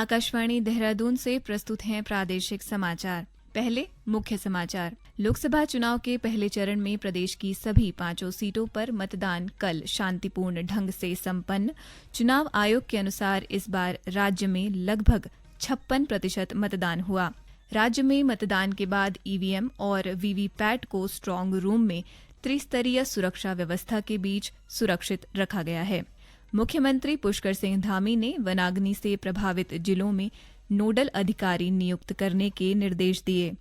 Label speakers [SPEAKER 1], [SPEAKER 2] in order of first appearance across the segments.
[SPEAKER 1] आकाशवाणी देहरादून से प्रस्तुत हैं प्रादेशिक समाचार। पहले मुख्य समाचार। लोकसभा चुनाव के पहले चरण में प्रदेश की सभी 5 सीटों पर मतदान कल शांतिपूर्ण ढंग से संपन्न। चुनाव आयोग के अनुसार इस बार राज्य में लगभग 56% मतदान हुआ। राज्य में मतदान के बाद ईवीएम और वीवीपैट को स्ट्रांग रूम में त्रिस्तरीय सुरक्षा व्यवस्था के बीच सुरक्षित रखा गया है। मुख्यमंत्री पुष्कर सिंह धामी ने वनाग्नि से प्रभावित जिलों में नोडल अधिकारी नियुक्त करने के निर्देश दिए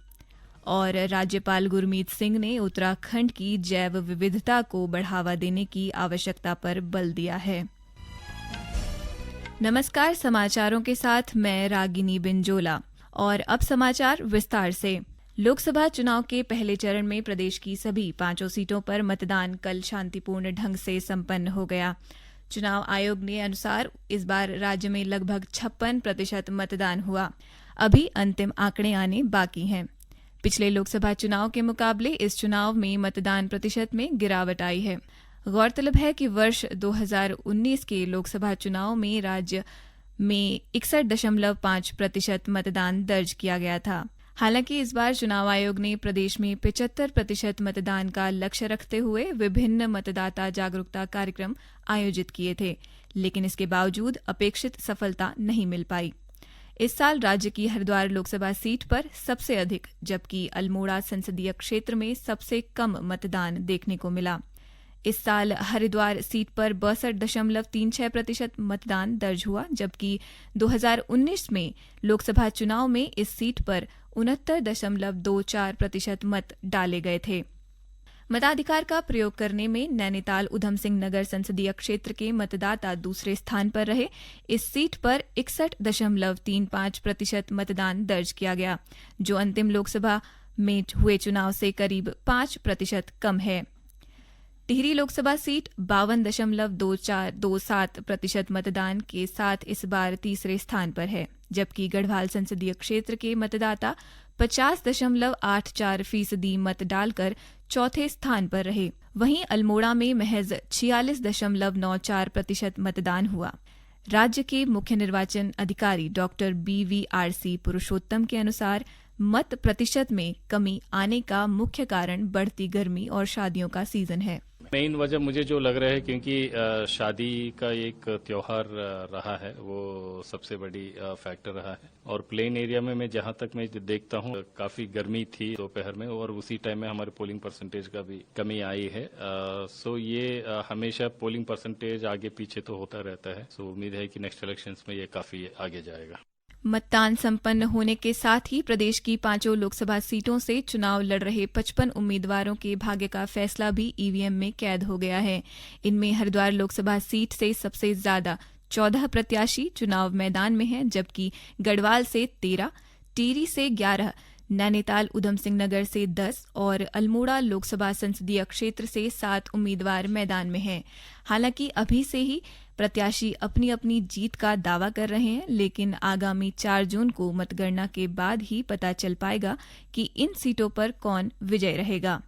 [SPEAKER 1] और राज्यपाल गुरमीत सिंह ने उत्तराखंड की जैव विविधता को बढ़ावा देने की आवश्यकता पर बल दिया है। नमस्कार, समाचारों के साथ मैं रागिनी बिंजोला और अब समाचार विस्तार से। लोकसभा चुनाव के पहले चरण में प्रदेश की सभी 5 सीटों पर मतदान कल शांतिपूर्ण ढंग से संपन्न हो गया। चुनाव आयोग के अनुसार इस बार राज्य में लगभग 56% मतदान हुआ। अभी अंतिम आंकड़े आने बाकी हैं। पिछले लोकसभा चुनाव के मुकाबले इस चुनाव में मतदान प्रतिशत में गिरावट आई है। गौरतलब है कि वर्ष 2019 के लोकसभा चुनाव में राज्य में 61.5% मतदान दर्ज किया गया था। हालांकि इस बार चुनाव आयोग ने प्रदेश में 75% मतदान का लक्ष्य रखते हुए विभिन्न मतदाता जागरूकता कार्यक्रम आयोजित किए थे, लेकिन इसके बावजूद अपेक्षित सफलता नहीं मिल पाई। इस साल राज्य की हरिद्वार लोकसभा सीट पर सबसे अधिक, जबकि अल्मोड़ा संसदीय क्षेत्र में सबसे कम मतदान देखने को मिला। इस साल हरिद्वार सीट पर 62.36% मतदान दर्ज हुआ, जबकि 2019 में लोकसभा चुनाव में इस सीट पर 69.24% मत डाले गए थे। मताधिकार का प्रयोग करने में नैनीताल उधम सिंह नगर संसदीय क्षेत्र के मतदाता दूसरे स्थान पर रहे। इस सीट पर 61.35% मतदान दर्ज किया गया, जो अंतिम लोकसभा में हुए चुनाव से करीब 5% कम है। टिहरी लोकसभा सीट 52.27% मतदान के साथ इस बार तीसरे स्थान पर है, जबकि गढ़वाल संसदीय क्षेत्र के मतदाता 50.84% मत डालकर चौथे स्थान पर रहे। वहीं अल्मोड़ा में महज 46.94% मतदान हुआ। राज्य के मुख्य निर्वाचन अधिकारी डॉक्टर BVRC पुरुषोत्तम के अनुसार मत प्रतिशत में कमी आने का मुख्य कारण बढ़ती गर्मी और शादियों का सीजन है।
[SPEAKER 2] मेन वजह मुझे जो लग रहा है, क्योंकि शादी का एक त्योहार रहा है, वो सबसे बड़ी फैक्टर रहा है। और प्लेन एरिया में मैं जहां तक मैं देखता हूं, काफी गर्मी थी दोपहर में और उसी टाइम में हमारे पोलिंग परसेंटेज का भी कमी आई है। सो ये हमेशा पोलिंग परसेंटेज आगे पीछे तो होता रहता है। सो उम्मीद है कि नेक्स्ट इलेक्शंस में ये काफी आगे जाएगा।
[SPEAKER 1] मतदान संपन्न होने के साथ ही प्रदेश की 5 लोकसभा सीटों से चुनाव लड़ रहे 55 उम्मीदवारों के भाग्य का फैसला भी ईवीएम में कैद हो गया है। इनमें हरिद्वार लोकसभा सीट से सबसे ज्यादा 14 प्रत्याशी चुनाव मैदान में हैं, जबकि गढ़वाल से 13, टिहरी से 11, नैनीताल उधम सिंह नगर से 10 और अल्मोड़ा लोकसभा संसदीय क्षेत्र से 7 उम्मीदवार मैदान में हैं। हालांकि अभी से ही प्रत्याशी अपनी अपनी जीत का दावा कर रहे हैं, लेकिन आगामी 4 जून को मतगणना के बाद ही पता चल पाएगा कि इन सीटों पर कौन विजय रहेगा।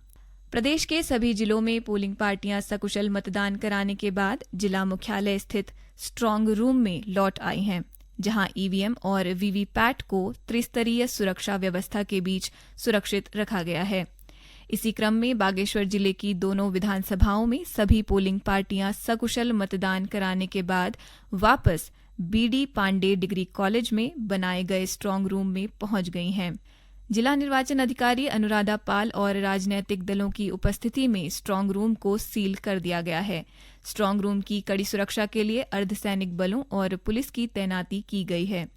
[SPEAKER 1] प्रदेश के सभी जिलों में पोलिंग पार्टियां सकुशल मतदान कराने के बाद जिला मुख्यालय स्थित स्ट्रांग रूम में लौट आई हैं, जहां ईवीएम और वीवीपैट को त्रिस्तरीय सुरक्षा व्यवस्था के बीच सुरक्षित रखा गया है। इसी क्रम में बागेश्वर जिले की दोनों विधानसभाओं में सभी पोलिंग पार्टियां सकुशल मतदान कराने के बाद वापस BD पांडे डिग्री कॉलेज में बनाए गए स्ट्रांग रूम में पहुंच गई हैं। जिला निर्वाचन अधिकारी अनुराधा पाल और राजनीतिक दलों की उपस्थिति में स्ट्रांग रूम को सील कर दिया गया है। स्ट्रांग रूम की कड़ी सुरक्षा के लिए अर्धसैनिक बलों और पुलिस की तैनाती की गई है।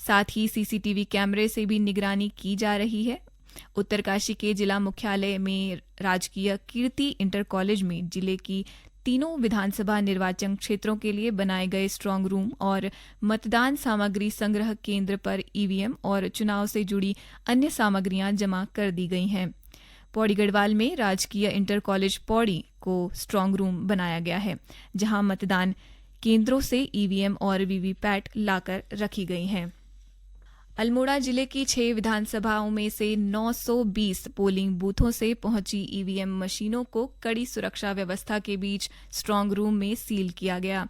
[SPEAKER 1] साथ ही CCTV कैमरे से भी निगरानी की जा रही है। उत्तरकाशी के जिला मुख्यालय में राजकीय कीर्ति इंटर कॉलेज में जिले की तीनों विधानसभा निर्वाचन क्षेत्रों के लिए बनाए गए स्ट्रांग रूम और मतदान सामग्री संग्रह केंद्र पर ईवीएम और चुनाव से जुड़ी अन्य सामग्रियां जमा कर दी गई हैं। पौड़ी गढ़वाल में राजकीय इंटर कॉलेज पौड़ी को स्ट्रांग रूम बनाया गया है, जहां मतदान केंद्रों से ईवीएम और वीवीपैट लाकर रखी गई हैं। अल्मोड़ा जिले की 6 विधानसभाओं में से 920 पोलिंग बूथों से पहुंची ईवीएम मशीनों को कड़ी सुरक्षा व्यवस्था के बीच स्ट्रांग रूम में सील किया गया।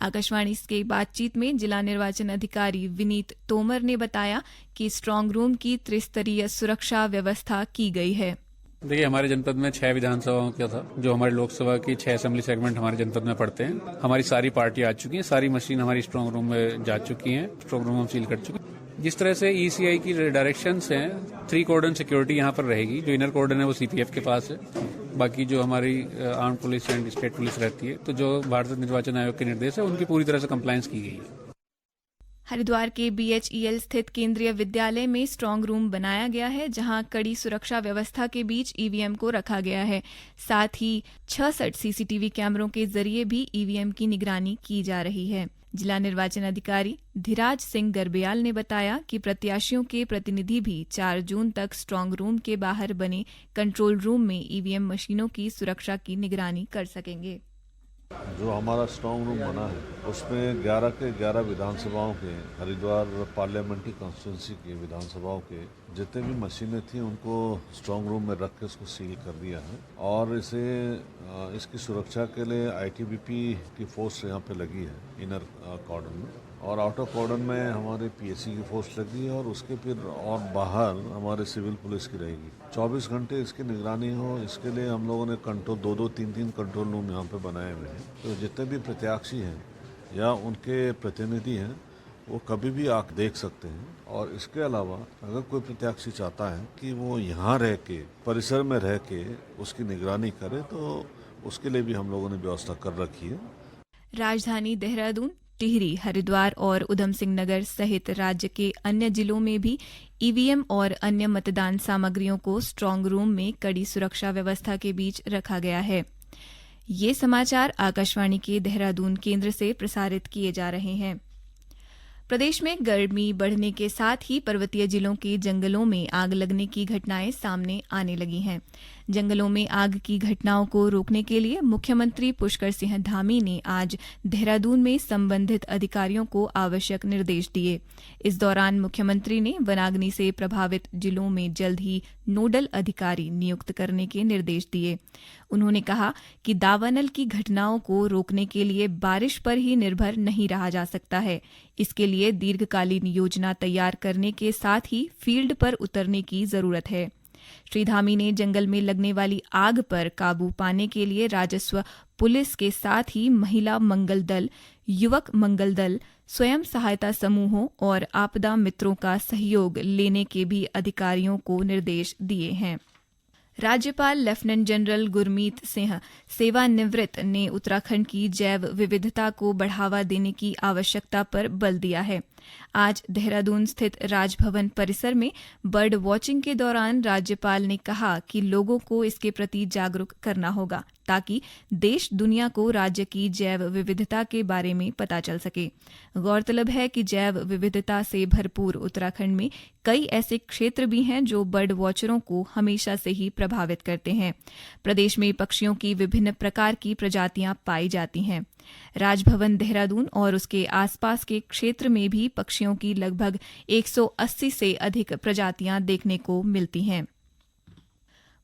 [SPEAKER 1] आकाशवाणी से बातचीत में जिला निर्वाचन अधिकारी विनीत तोमर ने बताया कि स्ट्रांग रूम की त्रिस्तरीय सुरक्षा व्यवस्था की गई है।
[SPEAKER 3] देखिए, हमारे जनपद में 6 विधानसभाओं का था, जो हमारी लोकसभा की 6 असेंबली सेगमेंट हमारे जनपद में पड़ते हैं। हमारी सारी पार्टी आ चुकी है, सारी मशीन हमारी स्ट्रांग रूम में जा चुकी हैं, स्ट्रांग रूम हम सील कर चुके हैं। जिस तरह से ईसीआई की डायरेक्शंस हैं, 3 कॉर्डन सिक्योरिटी यहाँ पर रहेगी। जो इनर कॉर्डन है वो सीपीएफ के पास है, बाकी जो हमारी arm police and state police रहती है, तो जो भारत निर्वाचन आयोग के निर्देश है उनकी पूरी तरह से कंप्लायंस की गई है।
[SPEAKER 1] हरिद्वार के बीएचईएल स्थित केंद्रीय विद्यालय में स्ट्रांग रूम बनाया गया है, जहां कड़ी सुरक्षा व्यवस्था के बीच ईवीएम को रखा गया है। साथ ही 66 सीसीटीवी कैमरों के जरिए भी ईवीएम की निगरानी की जा रही है। जिला निर्वाचन अधिकारी धीराज सिंह गर्ब्याल ने बताया कि प्रत्याशियों के प्रतिनिधि भी 4 जून तक स्ट्रांग रूम के बाहर बने कंट्रोल रूम में ईवीएम मशीनों की सुरक्षा की निगरानी कर सकेंगे।
[SPEAKER 4] जो हमारा स्ट्रांग रूम बना है उसमें 11 के 11 विधानसभाओं के, हरिद्वार पार्लियामेंट्री कॉन्स्टिट्यूंसी की विधानसभाओं के जितने भी मशीनें थी उनको स्ट्रांग रूम में रख के उसको सील कर दिया है। और इसकी सुरक्षा के लिए आईटीबीपी की फोर्स यहाँ पे लगी है इनर कॉर्डन में, और आउटर कॉर्डन में हमारे पीएससी की फोर्स लगी है, और उसके फिर और बाहर हमारे सिविल पुलिस की रहेगी। 24 घंटे इसकी निगरानी हो, इसके लिए हम लोगों ने कंट्रोल 2-2, 3-3 कंट्रोल रूम यहाँ पे बनाए हुए हैं। तो जितने भी प्रत्याशी हैं या उनके प्रतिनिधि हैं वो कभी भी आके देख सकते हैं। और इसके अलावा अगर कोई प्रत्याशी चाहता है कि वो यहाँ रह के, परिसर में रह के उसकी निगरानी करे, तो उसके लिए भी हम लोगों ने व्यवस्था कर रखी है।
[SPEAKER 1] राजधानी देहरादून, टिहरी, हरिद्वार और उधम सिंह नगर सहित राज्य के अन्य जिलों में भी ईवीएम और अन्य मतदान सामग्रियों को स्ट्रांग रूम में कड़ी सुरक्षा व्यवस्था के बीच रखा गया है। ये समाचार आकाशवाणी के देहरादून केंद्र से प्रसारित किए जा रहे हैं। प्रदेश में गर्मी बढ़ने के साथ ही पर्वतीय जिलों के जंगलों में आग लगने की घटनाएं सामने आने लगी हैं। जंगलों में आग की घटनाओं को रोकने के लिए मुख्यमंत्री पुष्कर सिंह धामी ने आज देहरादून में संबंधित अधिकारियों को आवश्यक निर्देश दिए। इस दौरान मुख्यमंत्री ने वनाग्नि से प्रभावित जिलों में जल्द ही नोडल अधिकारी नियुक्त करने के निर्देश दिए। उन्होंने कहा कि दावानल की घटनाओं को रोकने के लिए बारिश पर ही निर्भर नहीं रहा जा सकता है। इसके लिए दीर्घकालीन योजना तैयार करने के साथ ही फील्ड पर उतरने की जरूरत है। श्री धामी ने जंगल में लगने वाली आग पर काबू पाने के लिए राजस्व, पुलिस के साथ ही महिला मंगल दल, युवक मंगल दल, स्वयं सहायता समूहों और आपदा मित्रों का सहयोग लेने के भी अधिकारियों को निर्देश दिए हैं। राज्यपाल लेफ्टिनेंट जनरल गुरमीत सिंह सेवानिवृत्त ने उत्तराखंड की जैव विविधता को बढ़ावा देने की आवश्यकता पर बल दिया है। आज देहरादून स्थित राजभवन परिसर में बर्ड वॉचिंग के दौरान राज्यपाल ने कहा कि लोगों को इसके प्रति जागरूक करना होगा, ताकि देश दुनिया को राज्य की जैव विविधता के बारे में पता चल सके। गौरतलब है कि जैव विविधता से भरपूर उत्तराखंड में कई ऐसे क्षेत्र भी हैं जो बर्ड वॉचरों को हमेशा से ही प्रभावित करते हैं। प्रदेश में पक्षियों की विभिन्न प्रकार की प्रजातियां पाई जाती हैं। राजभवन देहरादून और उसके आसपास के क्षेत्र में भी पक्षियों की लगभग 180 से अधिक प्रजातियां देखने को मिलती हैं।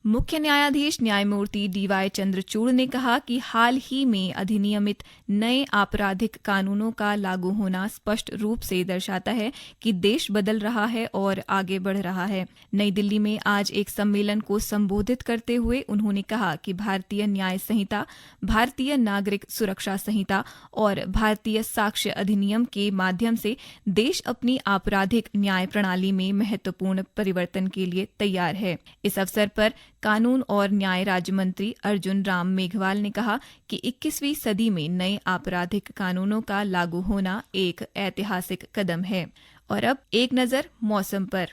[SPEAKER 1] मुख्य न्यायाधीश न्यायमूर्ति डीवाई चंद्रचूड़ ने कहा कि हाल ही में अधिनियमित नए आपराधिक कानूनों का लागू होना स्पष्ट रूप से दर्शाता है कि देश बदल रहा है और आगे बढ़ रहा है। नई दिल्ली में आज एक सम्मेलन को संबोधित करते हुए उन्होंने कहा कि भारतीय न्याय संहिता, भारतीय नागरिक सुरक्षा संहिता और भारतीय साक्ष्य अधिनियम के माध्यम से देश अपनी आपराधिक न्याय प्रणाली में महत्वपूर्ण परिवर्तन के लिए तैयार है। इस अवसर पर कानून और न्याय राज्य मंत्री अर्जुन राम मेघवाल ने कहा कि 21वीं सदी में नए आपराधिक कानूनों का लागू होना एक ऐतिहासिक कदम है। और अब एक नजर मौसम पर।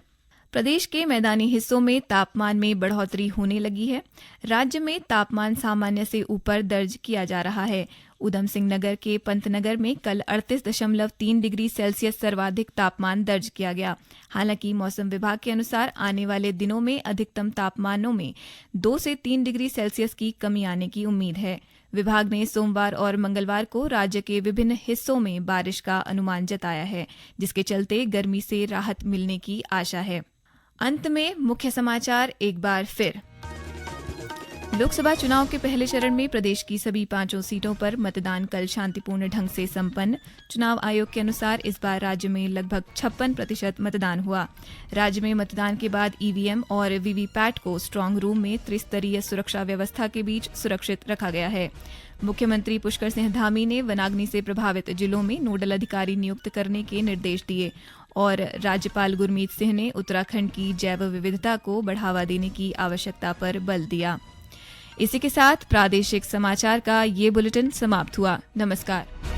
[SPEAKER 1] प्रदेश के मैदानी हिस्सों में तापमान में बढ़ोतरी होने लगी है। राज्य में तापमान सामान्य से ऊपर दर्ज किया जा रहा है। उधम सिंह नगर के पंतनगर में कल 38.3 डिग्री सेल्सियस सर्वाधिक तापमान दर्ज किया गया। हालांकि मौसम विभाग के अनुसार आने वाले दिनों में अधिकतम तापमानों में 2 से 3 डिग्री सेल्सियस की कमी आने की उम्मीद है। विभाग ने सोमवार और मंगलवार को राज्य के विभिन्न हिस्सों में बारिश का अनुमान जताया है, जिसके चलते गर्मी से राहत मिलने की आशा है। अंत में मुख्य समाचार एक बार फिर। लोकसभा चुनाव के पहले चरण में प्रदेश की सभी 5 सीटों पर मतदान कल शांतिपूर्ण ढंग से संपन्न। चुनाव आयोग के अनुसार इस बार राज्य में लगभग 56% मतदान हुआ। राज्य में मतदान के बाद ईवीएम और वीवीपैट को स्ट्रांग रूम में त्रिस्तरीय सुरक्षा व्यवस्था के बीच सुरक्षित रखा गया है। मुख्यमंत्री पुष्कर सिंह धामी ने वनाग्नि से प्रभावित जिलों में नोडल अधिकारी नियुक्त करने के निर्देश दिए और राज्यपाल गुरमीत सिंह ने उत्तराखंड की जैव विविधता को बढ़ावा देने की आवश्यकता पर बल दिया। इसी के साथ प्रादेशिक समाचार का ये बुलेटिन समाप्त हुआ। नमस्कार।